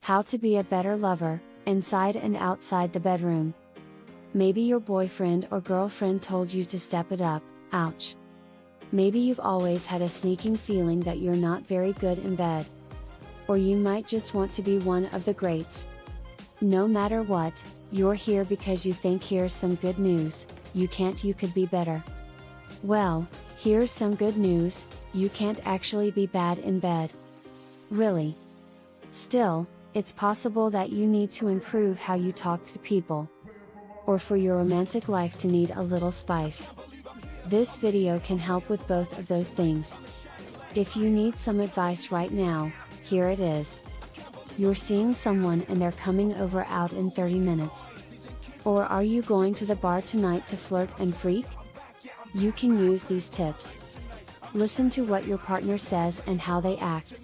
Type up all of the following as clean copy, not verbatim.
How to be a better lover, inside and outside the bedroom. Maybe your boyfriend or girlfriend told you to step it up, ouch. Maybe you've always had a sneaking feeling that you're not very good in bed. Or you might just want to be one of the greats. No matter what, you're here because you think here's some good news, you could be better. Well, here's some good news, you can't actually be bad in bed. Really. Still, it's possible that you need to improve how you talk to people. Or for your romantic life to need a little spice. This video can help with both of those things. If you need some advice right now, here it is. You're seeing someone and they're coming over out in 30 minutes. Or are you going to the bar tonight to flirt and freak? You can use these tips. Listen to what your partner says and how they act.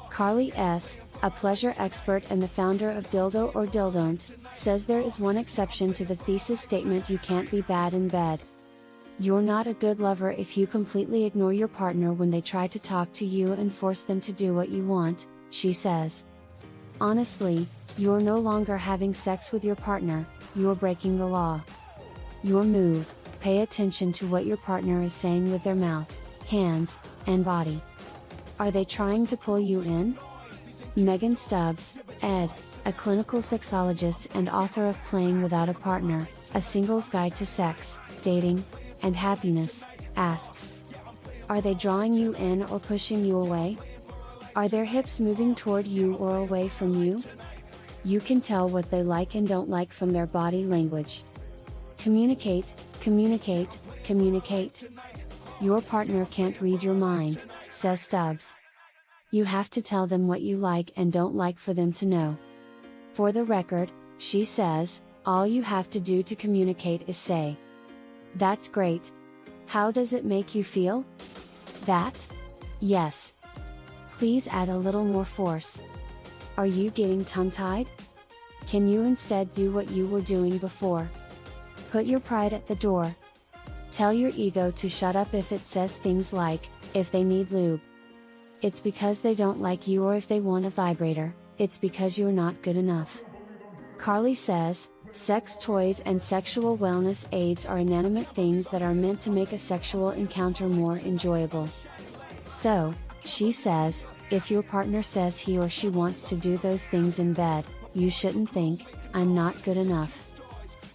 Carly S., a pleasure expert and the founder of Dildo or Dildon't, says there is one exception to the thesis statement you can't be bad in bed. You're not a good lover if you completely ignore your partner when they try to talk to you and force them to do what you want, she says. Honestly, you're no longer having sex with your partner, you're breaking the law. Your move: pay attention to what your partner is saying with their mouth, hands, and body. Are they trying to pull you in? Megan Stubbs, ed., a clinical sexologist and author of Playing Without a Partner, A Single's Guide to Sex, Dating, and Happiness, asks. Are they drawing you in or pushing you away? Are their hips moving toward you or away from you? You can tell what they like and don't like from their body language. Communicate, communicate, communicate. Your partner can't read your mind, says Stubbs. You have to tell them what you like and don't like for them to know. For the record, she says, all you have to do to communicate is say, "That's great. How does it make you feel? That? Yes. Please add a little more force. Are you getting tongue-tied? Can you instead do what you were doing before? Put your pride at the door. Tell your ego to shut up if it says things like, if they need lube. It's because they don't like you, or if they want a vibrator, it's because you're not good enough." Carly says, sex toys and sexual wellness aids are inanimate things that are meant to make a sexual encounter more enjoyable. So, she says, if your partner says he or she wants to do those things in bed, you shouldn't think, I'm not good enough.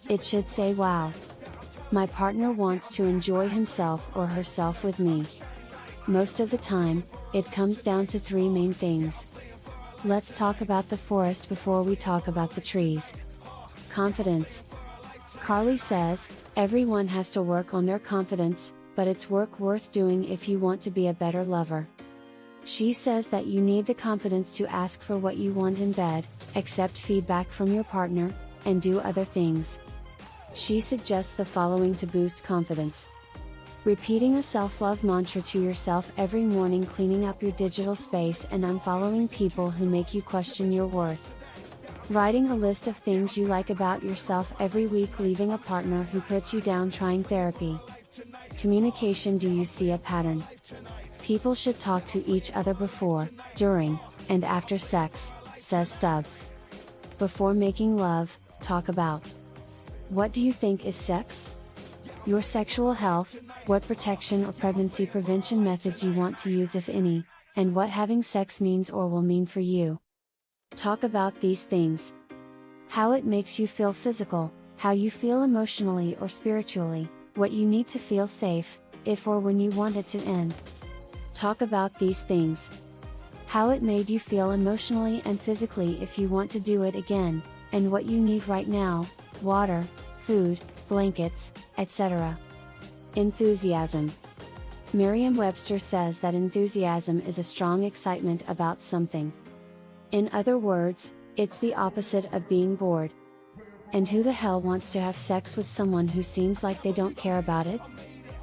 It should say, wow. My partner wants to enjoy himself or herself with me. Most of the time, it comes down to three main things. Let's talk about the forest before we talk about the trees. Confidence. Carly says, everyone has to work on their confidence, but it's work worth doing if you want to be a better lover. She says that you need the confidence to ask for what you want in bed, accept feedback from your partner, and do other things. She suggests the following to boost confidence. Repeating a self-love mantra to yourself every morning, cleaning up your digital space and unfollowing people who make you question your worth. Writing a list of things you like about yourself every week, leaving a partner who puts you down, trying therapy. Communication. Do you see a pattern? People should talk to each other before, during, and after sex, says Stubbs. Before making love, talk about. What do you think is sex? Your sexual health, what protection or pregnancy prevention methods you want to use if any, and what having sex means or will mean for you. Talk about these things. How it makes you feel physical, how you feel emotionally or spiritually, what you need to feel safe, if or when you want it to end. Talk about these things. How it made you feel emotionally and physically if you want to do it again, and what you need right now, water, food, blankets, etc. Enthusiasm. Merriam-Webster says that enthusiasm is a strong excitement about something. In other words, it's the opposite of being bored. And who the hell wants to have sex with someone who seems like they don't care about it?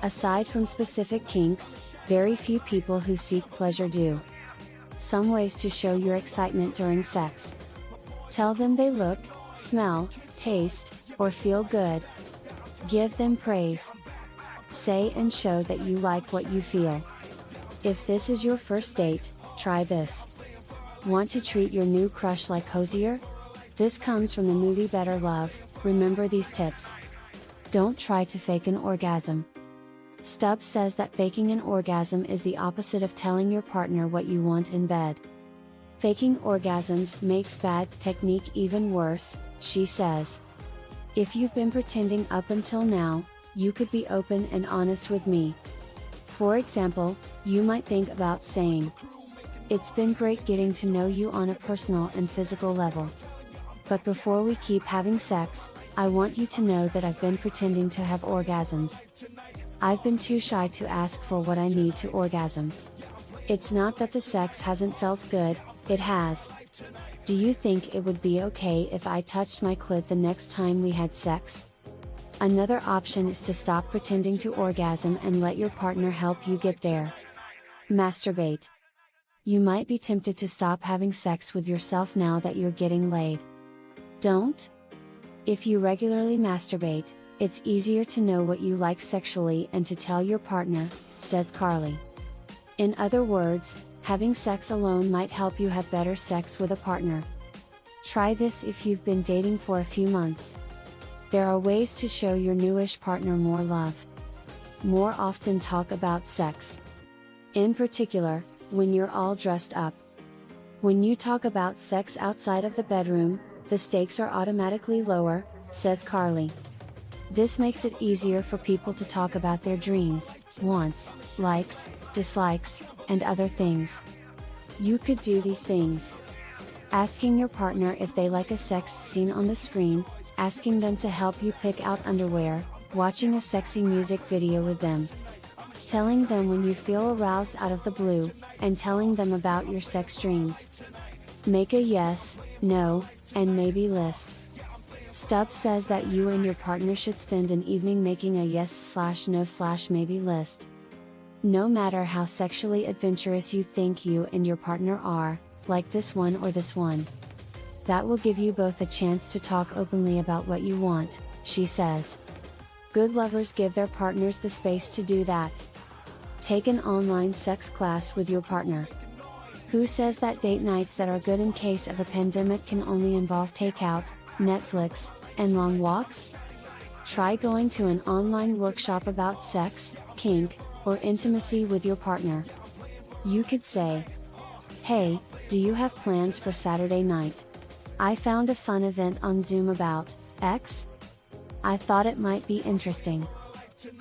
Aside from specific kinks, very few people who seek pleasure do. Some ways to show your excitement during sex. Tell them they look, smell, taste, or feel good. Give them praise. Say and show that you like what you feel. If this is your first date, try this. Want to treat your new crush like Hosier? This comes from the movie Better Love. Remember these tips. Don't try to fake an orgasm. Stubbs says that faking an orgasm is the opposite of telling your partner what you want in bed. Faking orgasms makes bad technique even worse, she says. If you've been pretending up until now, you could be open and honest with me. For example, you might think about saying, "It's been great getting to know you on a personal and physical level. But before we keep having sex, I want you to know that I've been pretending to have orgasms. I've been too shy to ask for what I need to orgasm. It's not that the sex hasn't felt good, it has. Do you think it would be okay if I touched my clit the next time we had sex?" Another option is to stop pretending to orgasm and let your partner help you get there. Masturbate. You might be tempted to stop having sex with yourself now that you're getting laid. Don't? If you regularly masturbate, it's easier to know what you like sexually and to tell your partner, says Carly. In other words, having sex alone might help you have better sex with a partner. Try this if you've been dating for a few months. There are ways to show your newish partner more love. More often talk about sex. In particular, when you're all dressed up. When you talk about sex outside of the bedroom, the stakes are automatically lower, says Carly. This makes it easier for people to talk about their dreams, wants, likes, dislikes, and other things. You could do these things. Asking your partner if they like a sex scene on the screen, asking them to help you pick out underwear, watching a sexy music video with them. Telling them when you feel aroused out of the blue, and telling them about your sex dreams. Make a yes, no, and maybe list. Stubbs says that you and your partner should spend an evening making a yes/no/maybe list. No matter how sexually adventurous you think you and your partner are, like this one or this one. That will give you both a chance to talk openly about what you want, she says. Good lovers give their partners the space to do that. Take an online sex class with your partner. Who says that date nights that are good in case of a pandemic can only involve takeout, Netflix, and long walks? Try going to an online workshop about sex, kink, or intimacy with your partner. You could say, "Hey, do you have plans for Saturday night? I found a fun event on Zoom about X. I thought it might be interesting.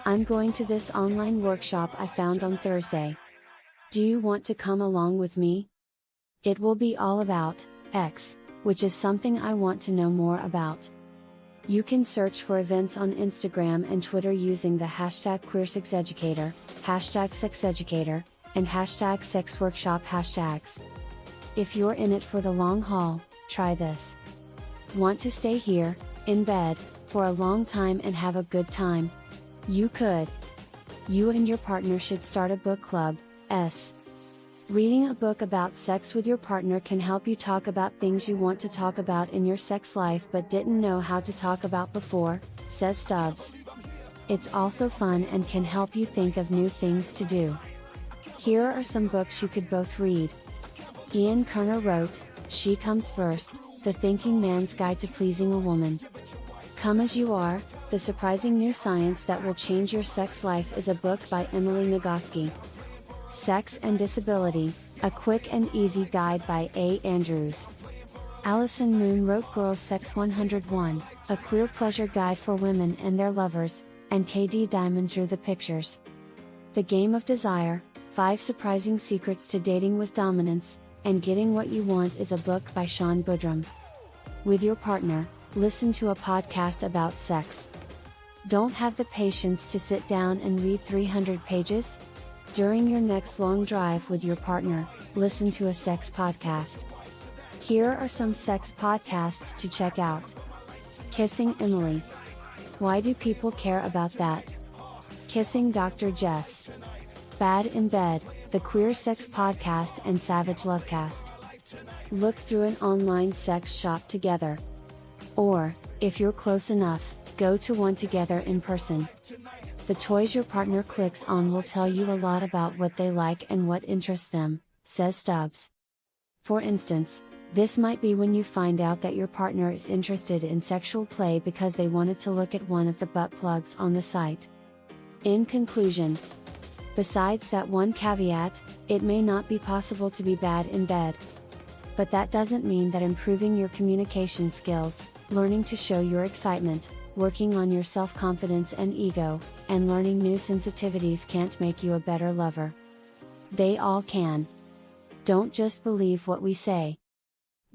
I'm going to this online workshop I found on Thursday. Do you want to come along with me? It will be all about X, which is something I want to know more about." You can search for events on Instagram and Twitter using the hashtag #QueerSexEducator, hashtag #SexEducator, and hashtag #SexWorkshop hashtags. If you're in it for the long haul, try this. Want to stay here, in bed, for a long time and have a good time? You could. You and your partner should start a book club. Reading a book about sex with your partner can help you talk about things you want to talk about in your sex life but didn't know how to talk about before, says Stubbs. It's also fun and can help you think of new things to do. Here are some books you could both read. Ian Kerner wrote, She Comes First, The Thinking Man's Guide to Pleasing a Woman. Come As You Are, The Surprising New Science That Will Change Your Sex Life is a book by Emily Nagoski. Sex and Disability, A Quick and Easy Guide by A. Andrews. Allison Moon wrote Girls Sex 101, A Queer Pleasure Guide for Women and Their Lovers, and K.D. Diamond drew the pictures. The Game of Desire, 5 Surprising Secrets to Dating with Dominance, and Getting What You Want is a book by Sean Boodram. With your partner, listen to a podcast about sex. Don't have the patience to sit down and read 300 pages? During your next long drive with your partner, listen to a sex podcast. Here are some sex podcasts to check out. Kissing Emily. Why do people care about that? Kissing Dr. Jess. Bad in Bed, the Queer Sex Podcast and Savage Lovecast. Look through an online sex shop together. Or, if you're close enough, go to one together in person. The toys your partner clicks on will tell you a lot about what they like and what interests them, says Stubbs. For instance, this might be when you find out that your partner is interested in sexual play because they wanted to look at one of the butt plugs on the site. In conclusion, besides that one caveat, it may not be possible to be bad in bed. But that doesn't mean that improving your communication skills, learning to show your excitement, working on your self-confidence and ego, and learning new sensitivities can't make you a better lover. They all can. Don't just believe what we say.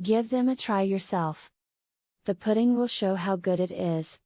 Give them a try yourself. The pudding will show how good it is.